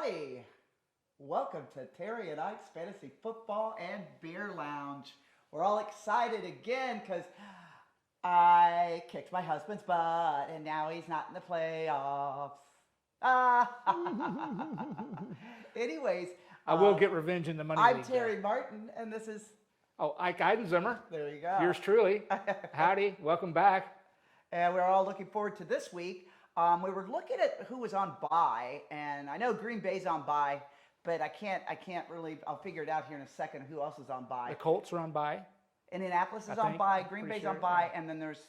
everybody. Welcome to Terry and Ike's Fantasy Football and Beer Lounge. We're all excited again because I kicked my husband's butt and now he's not in the playoffs. Anyways, I will get revenge in the money I'm league. Terry Martin and this is, Ike Eidenzimmer. there you go. Yours truly. Howdy. Welcome back. And we're all looking forward to this week. We were looking at who was on bye, and I know Green Bay's on bye, but I can't really. I'll figure it out here in a second. Who else is on bye? The Colts are on bye. Indianapolis is on think. bye. I'm Green pretty Bay's on sure, bye, yeah. and then there's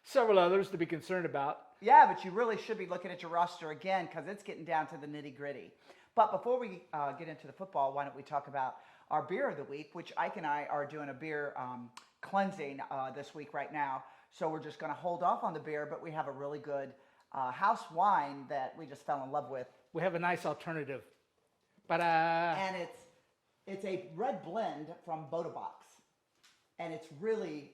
Several others to be concerned about. yeah, but you really should be looking at your roster again because it's getting down to the nitty gritty. But before we get into the football, why don't we talk about our beer of the week, which Ike and I are doing a beer cleansing this week right now. So we're just going to hold off on the beer, but we have a really good house wine that we just fell in love with. We have a nice alternative. But And it's a red blend from Bodabox. And it's really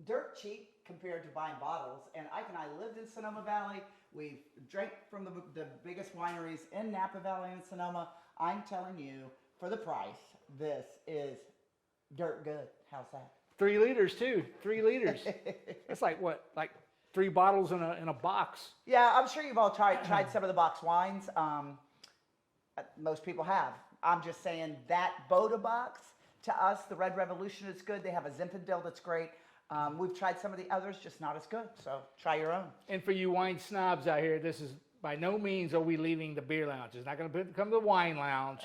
dirt cheap compared to buying bottles. And Ike and I lived in Sonoma Valley. We've drank from the biggest wineries in Napa Valley and Sonoma. I'm telling you, for the price, this is dirt good. How's that? 3 liters too. 3 liters. That's like what? Like 3 bottles in a box. Yeah, I'm sure you've all tried some of the box wines. Most people have. I'm just saying that Boda box, to us, the Red Revolution is good. They have a Zinfandel that's great. We've tried some of the others, just not as good. So try your own. And for you wine snobs out here, this is by no means are we leaving the beer lounge. It's not going to become the wine lounge.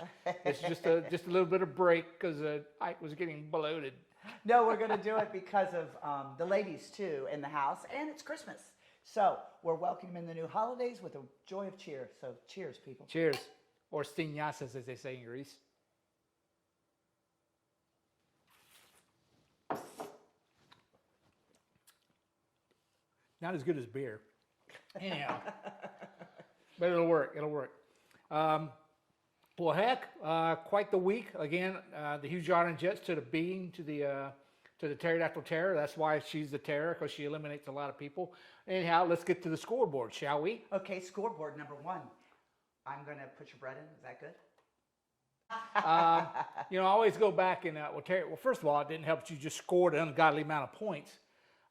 It's just a little bit of break because Ike was getting bloated. No, we're going to do it because of the ladies, too, in the house. And it's Christmas. So we're welcoming the new holidays with a joy of cheer. So cheers, people. Cheers. Or stignasas, as they say in Greece. Not as good as beer. Anyhow. But it'll work. It'll work. Well, heck, quite the week. Again, the Hugh Jordan Jets took a beating to the pterodactyl terror. That's why she's the terror, because she eliminates a lot of people. Anyhow, let's get to the scoreboard, shall we? Okay, scoreboard number 1. I'm going to put your bread in. Is that good? I always go back and, Terry, first of all, it didn't help that you just scored an ungodly amount of points.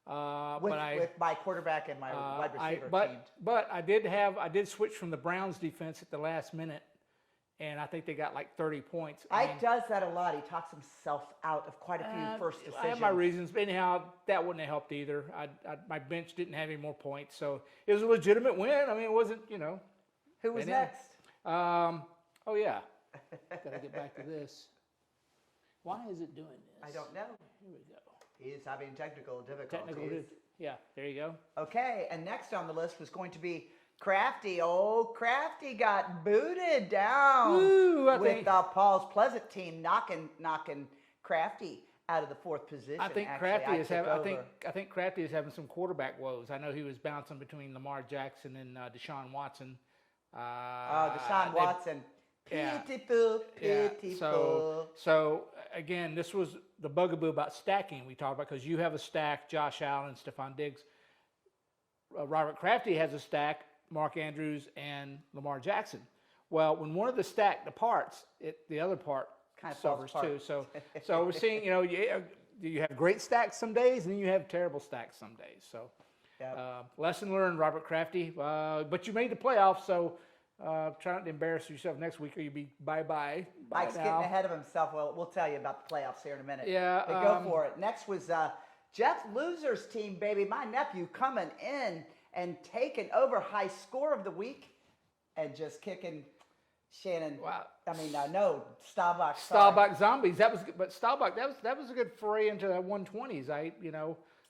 With my quarterback and my wide receiver team. But I did switch from the Browns defense at the last minute, and I think they got like 30 points. Ike does that a lot. He talks himself out of quite a few first decisions. I have my reasons, but anyhow, that wouldn't have helped either. My bench didn't have any more points, so it was a legitimate win. I mean, it wasn't, Who was next? Oh, yeah. Got to get back to this. Why is it doing this? I don't know. Here we go. He's having technical difficulties. Yeah, there you go. Okay, and next on the list was going to be Crafty. Oh, Crafty got booted down with Paul's Pleasant team knocking Crafty out of the 4th position. I think Actually, I think Crafty is having some quarterback woes. I know he was bouncing between Lamar Jackson and Deshaun Watson. Deshaun Watson. Yeah. Pitiful. So again, this was the bugaboo about stacking we talked about, because you have a stack, Josh Allen, Stephon Diggs. Robert Crafty has a stack, Mark Andrews and Lamar Jackson. Well, when one of the stack departs, the other part kind of suffers falls too. So we're seeing, you have great stacks some days, and then you have terrible stacks some days. So lesson learned, Robert Crafty. But you made the playoffs, so try not to embarrass yourself next week, or you'll be bye-bye. Mike's getting ahead of himself. Well, we'll tell you about the playoffs here in a minute. Yeah. But go for it. Next was Jeff Loser's team, baby. My nephew coming in and taking over high score of the week and just kicking Shannon. Wow. No, Staubach. Staubach Zombies. But Staubach, that was a good foray into the 120s.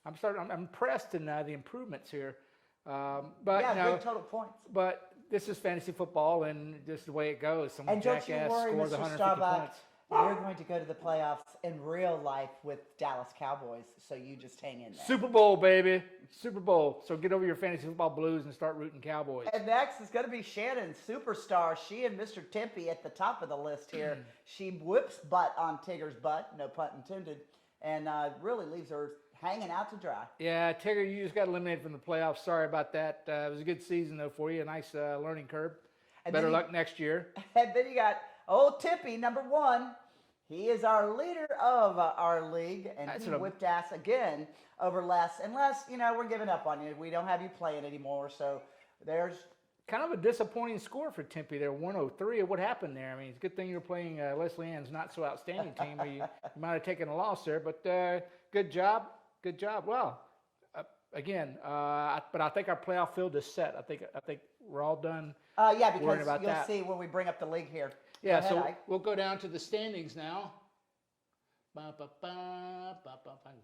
I'm impressed in the improvements here. Good total points. But this is fantasy football, and just the way it goes. Some and don't you jackass worry, scores Mr. 150 Staubach, points. you're going to go to the playoffs in real life with Dallas Cowboys, so you just hang in there. Super Bowl, baby. Super Bowl. So get over your fantasy football blues and start rooting Cowboys. And next is going to be Shannon, superstar. She and Mr. Tempe at the top of the list here. She whips butt on Tigger's butt, no pun intended, and really leaves her hanging out to dry. Yeah, Tigger, you just got eliminated from the playoffs. Sorry about that. It was a good season, though, for you. A nice learning curve. And Better then luck next year. And then you got old Tippy, number 1. He is our leader of our league, and That's he what whipped ass again over Les. And Les, we're giving up on you. We don't have you playing anymore. So there's Kind of a disappointing score for Tempe there, 103. What happened there? I mean, it's a good thing you're playing Leslie Ann's not so outstanding team, or you might have taken a loss there. But good job, good job. Well, again, but I think our playoff field is set. I think we're all done. yeah, worrying because about you'll that. see when we bring up the league here. Go Yeah, ahead, so Ike. we'll go down to the standings now. If I can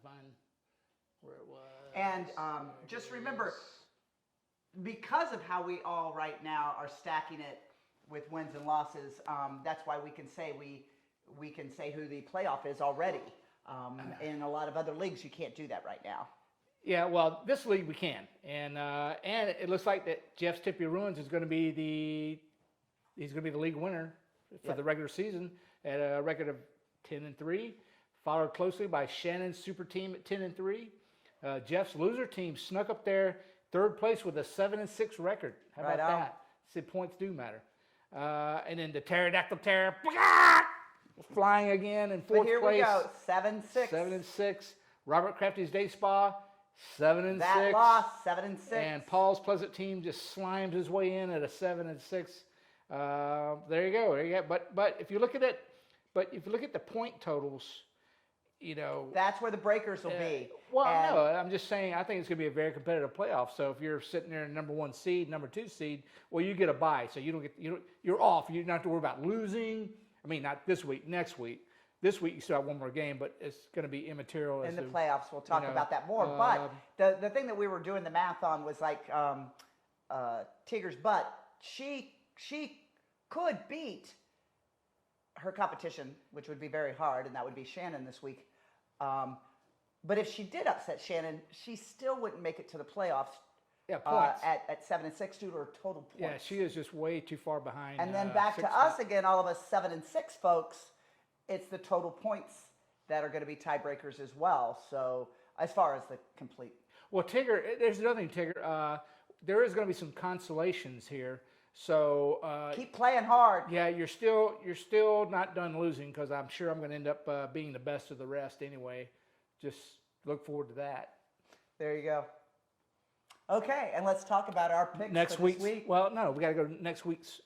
find where it was. And just remember, because of how we all right now are stacking it with wins and losses, that's why we can say who the playoff is already. In a lot of other leagues, you can't do that right now. Yeah, well, this league we can, and it looks like that Jeff's Tippy Ruins is going to be the league winner for Yep. the regular season at a record of 10-3, followed closely by Shannon's super team at 10-3. Jeff's loser team snuck up there third place with a 7-6 record. How Right about on. that? See, points do matter. And then the Pterodactyl Terror flying again in But fourth here place. we go, 7-6. 7-6. Robert Crafty's Day Spa, 7-6. That loss, 7-6. And Paul's Pleasant team just slimed his way in at a 7-6. There you go. But if you look at it, the point totals, That's where the breakers will be. well, And- no, I'm just saying I think it's going to be a very competitive playoff. So if you're sitting there in number 1 seed, number 2 seed, well, you get a bye, so you're off. You don't have to worry about losing. I mean, not this week, next week. This week you still have one more game, but it's going to be immaterial. in as the to- playoffs, we'll talk know, about that more. But the thing that we were doing the math on was like Tigger's butt. She could beat her competition, which would be very hard, and that would be Shannon this week. But if she did upset Shannon, she still wouldn't make it to the playoffs Yeah, points. at 7-6 due to her total points. Yeah, she is just way too far behind. And then back to 6 us again, all of us 7-6 folks. It's the total points that are going to be tiebreakers as well. So as far as the complete, Well, Tigger, there's another thing, Tigger. There is going to be some consolations here. So keep playing hard. yeah, you're still not done losing, because I'm sure I'm going to end up being the best of the rest anyway. Just look forward to that. There you go. Okay, and let's talk about our picks Next for week's this week well, no, we got to go to next week's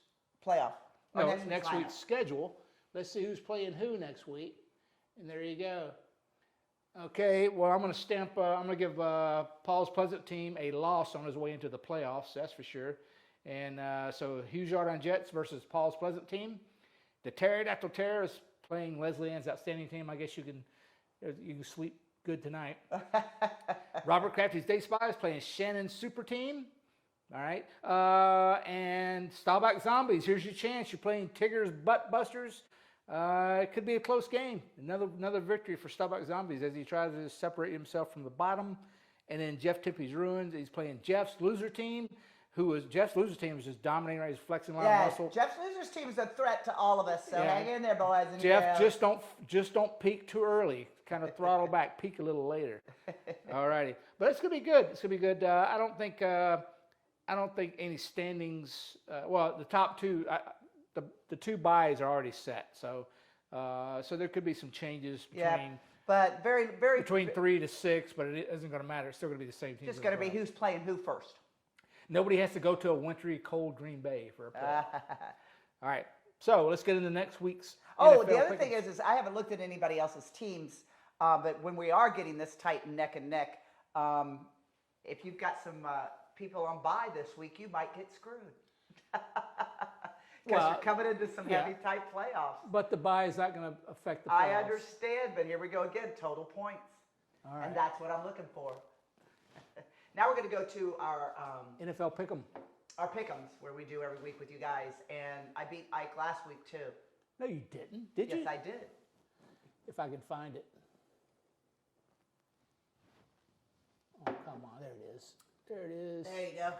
playoff. Or no week's next lineup. week's schedule. Let's see who's playing who next week, and there you go. Okay, well, I'm going to give Paul's Pleasant team a loss on his way into the playoffs. That's for sure. And so Hugh Jardin Jets versus Paul's Pleasant team. The Pterodactyl Terror is playing Leslie Ann's outstanding team. I guess you can sleep good tonight. Robert Crafty's Day Spy is playing Shannon's super team. All right. And Staubach Zombies, here's your chance. You're playing Tigger's Butt Busters. It could be a close game. Another victory for Staubach Zombies as he tries to separate himself from the bottom. And then Jeff Tippy's Ruins. He's playing Jeff's loser team. Jeff's loser team is just dominating. Right? He's flexing a lot of Yeah, muscle. Jeff's losers team is a threat to all of us. So Yeah. hang in there, boys. And Jeff, girls. just don't peak too early. Kind of throttle back, peak a little later. All righty, but it's gonna be good. It's gonna be good. I don't think any standings. Well, the top two, the two buys are already set. So there could be some changes between Yeah, but very, very between 3 to 6, but it isn't going to matter. It's still going to be the same team. just going to be who's playing who first. Nobody has to go to a wintry, cold Green Bay for a play. All right, so let's get into next week's. Oh, NFL the other pick'ems. thing is I haven't looked at anybody else's teams, but when we are getting this tight neck and neck, if you've got some people on bye this week, you might get screwed. Because Well, you're coming into some yeah. heavy type playoffs. But the buy is not going to affect the playoffs. I understand, but here we go again, total points. All right. And that's what I'm looking for. Now we're going to go to our NFL pick'em. pick'ems, where we do every week with you guys. And I beat Ike last week, too. No, you didn't. Did Yes, you? I did. If I can find it. Oh, come on. There it is. There it is. There you go.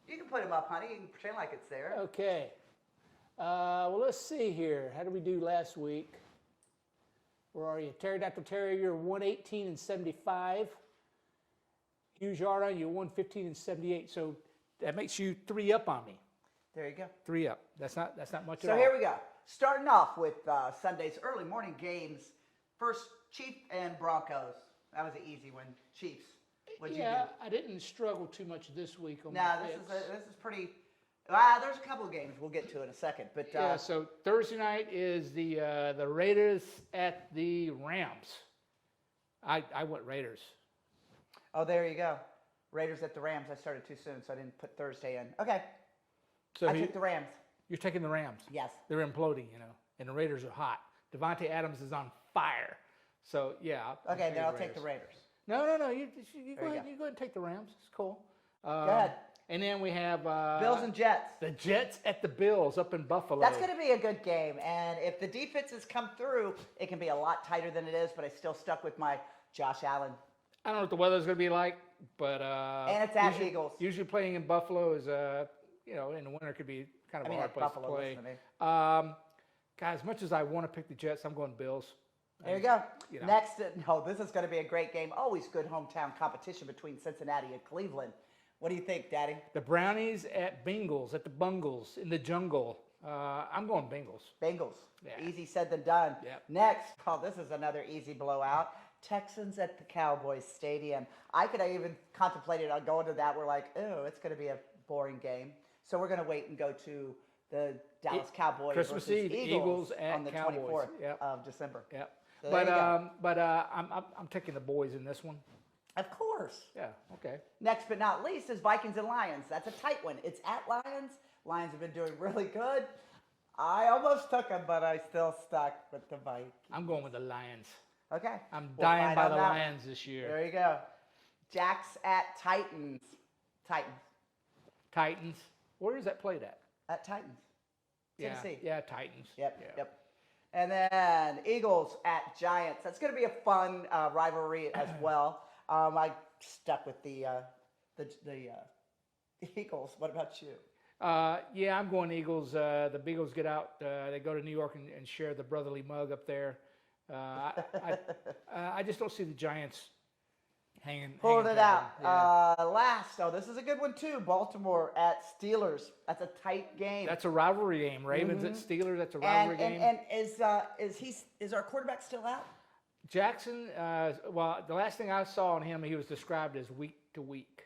You can put them up, honey. You can pretend like it's there. Okay. Well, let's see here. How did we do last week? Where are you? Pterodactyl Terrier, you're 118 and 75. Hugh Jardin, you're 115 and 78. So that makes you 3 up on me. There you go. 3 up. That's not much at So all. here we go. Starting off with Sunday's early morning games. First, Chiefs and Broncos. That was an easy one. Chiefs. What'd you do? I didn't struggle too much this week on No, my this picks. is pretty. There's a couple of games we'll get to in a second, but Yeah, so Thursday night is the Raiders at the Rams. I went Raiders. oh, there you go. Raiders at the Rams. I started too soon, so I didn't put Thursday in. Okay, So I took the Rams. you're taking the Rams. Yes. They're imploding, and the Raiders are hot. Devontae Adams is on fire. So yeah. Okay, then I'll take the Raiders. No. You go There you ahead. go. You go ahead and take the Rams. It's cool. Go ahead. And then we have Bills and Jets. the Jets at the Bills up in Buffalo. That's going to be a good game, and if the defenses come through, it can be a lot tighter than it is. But I still stuck with my Josh Allen. I don't know what the weather's going to be like, but And it's at Eagles. Usually playing in Buffalo is in the winter could be kind of a hard at place Buffalo, to play. listen to me. Guys, as much as I want to pick the Jets, I'm going Bills. There you go. You know. Next, this is going to be a great game. Always good hometown competition between Cincinnati and Cleveland. What do you think, Daddy? The Brownies at Bengals, at the Bungles, in the jungle. I'm going Bengals. Bengals. Yeah. Easy said than done. Yep. Next, this is another easy blowout. Texans at the Cowboys Stadium. I could have even contemplated on going to that. We're like, oh, it's going to be a boring game. So we're going to wait and go to the Dallas Cowboys Christmas versus Eve, Eagles Eagles at on the Cowboys. 24th Yep. of December. Yep. So there you go. But I'm taking the boys in this one. Of course. Yeah. Okay. Next but not least is Vikings and Lions. That's a tight one. It's at Lions. Lions have been doing really good. I almost took them, but I still stuck with the Vikings. I'm going with the Lions. Okay. I'm We'll dying find by out the that one. Lions this year. There you go. Jacks at Titans. Titans. Titans. Where is that played at? At Titans. Yeah. Tennessee. Yeah, Titans. Yep. Yeah. Yep. And then Eagles at Giants. That's going to be a fun rivalry as well. I stuck with the Eagles. What about you? Yeah, I'm going Eagles. The Beagles get out. They go to New York and share the brotherly mug up there. I just don't see the Giants hanging. Pulling hanging it together. out. Yeah. Last. Oh, this is a good one too. Baltimore at Steelers. That's a tight game. That's a rivalry game. Ravens at Steelers. That's a rivalry game. And is our quarterback still out? Jackson. Well, the last thing I saw on him, he was described as week to week.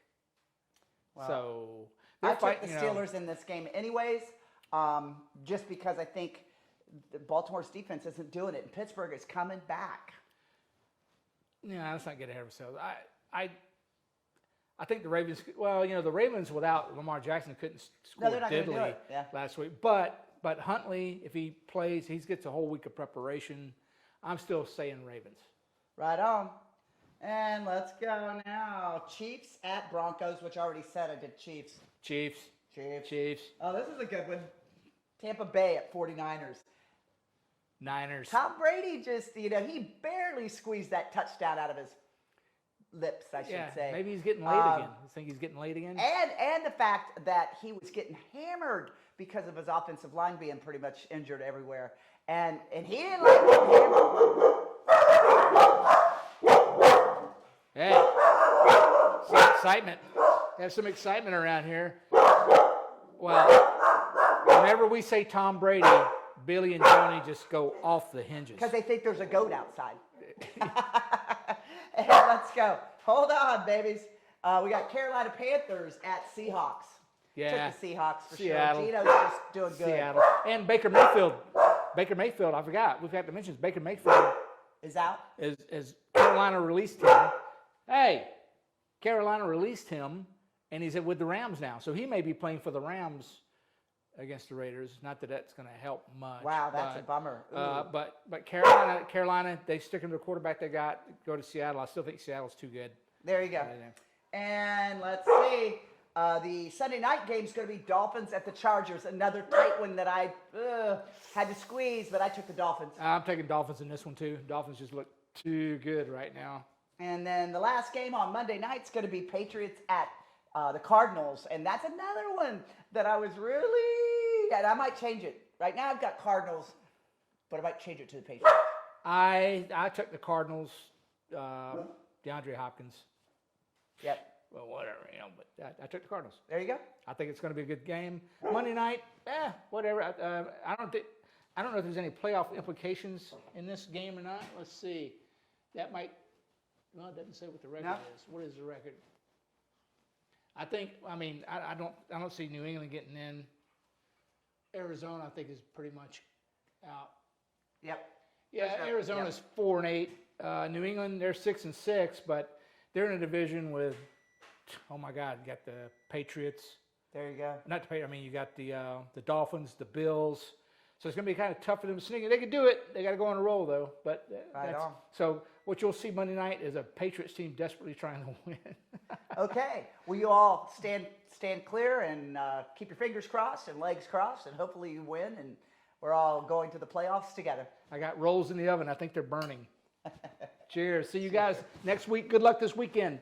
Wow. So I they're took fighting, the you know. Steelers in this game anyways, just because I think Baltimore's defense isn't doing it, and Pittsburgh is coming back. Yeah, let's not get ahead of ourselves. I think the Ravens. Well, the Ravens without Lamar Jackson couldn't score they're not gonna do diddly it. Yeah. last week. But Huntley, if he plays, he gets a whole week of preparation. I'm still saying Ravens. Right on. And let's go now. Chiefs at Broncos, which I already said I did Chiefs. Chiefs. Chiefs. Oh, this is a good one. Tampa Bay at 49ers. Niners. Tom Brady just, he barely squeezed that touchdown out of his lips, I should say. Maybe he's getting late again. You think he's getting late again? And the fact that he was getting hammered because of his offensive line being pretty much injured everywhere. And he didn't like getting hammered. Hey, some excitement. Have some excitement around here. Well, whenever we say Tom Brady, Billy and Johnny just go off the hinges. Because they think there's a goat outside. And let's go. Hold on, babies. We got Carolina Panthers at Seahawks. Yeah. Took the Seahawks for Seattle. sure. Geno's just doing good. Seattle. And Baker Mayfield. I forgot. We've got to mention Baker Mayfield Is out? as Carolina released him. Hey, Carolina released him, and he's with the Rams now. So he may be playing for the Rams against the Raiders. Not that that's going to help much. Wow, that's a bummer. But Carolina, they stick him to the quarterback they got. Go to Seattle. I still think Seattle's too good. There you go. And let's see. The Sunday night game is going to be Dolphins at the Chargers. Another tight one that I had to squeeze, but I took the Dolphins. I'm taking Dolphins in this one too. Dolphins just look too good right now. And then the last game on Monday night is going to be Patriots at the Cardinals. And that's another one that I was really, and I might change it. Right now I've got Cardinals, but I might change it to the Patriots. I took the Cardinals, DeAndre Hopkins. Yep. well, whatever, but I took the Cardinals. There you go. I think it's going to be a good game. Monday night, whatever. I don't know if there's any playoff implications in this game or not. Let's see. That might. Well, it doesn't say what the record is. What is the record? I don't see New England getting in. Arizona, I think, is pretty much out. Yep. Yeah, Arizona's 4-8. New England, they're 6-6, but they're in a division with, oh my God, you got the Patriots. There you go. Not the Patriots. I mean, you got the Dolphins, the Bills. So it's going to be kind of tough for them to sneak in. They can do it. They got to go on a roll though. But Right on. So what you'll see Monday night is a Patriots team desperately trying to win. Okay. Will you all stand clear and keep your fingers crossed and legs crossed, and hopefully you win, and we're all going to the playoffs together. I got rolls in the oven. I think they're burning. Cheers. See you guys next week. Good luck this weekend.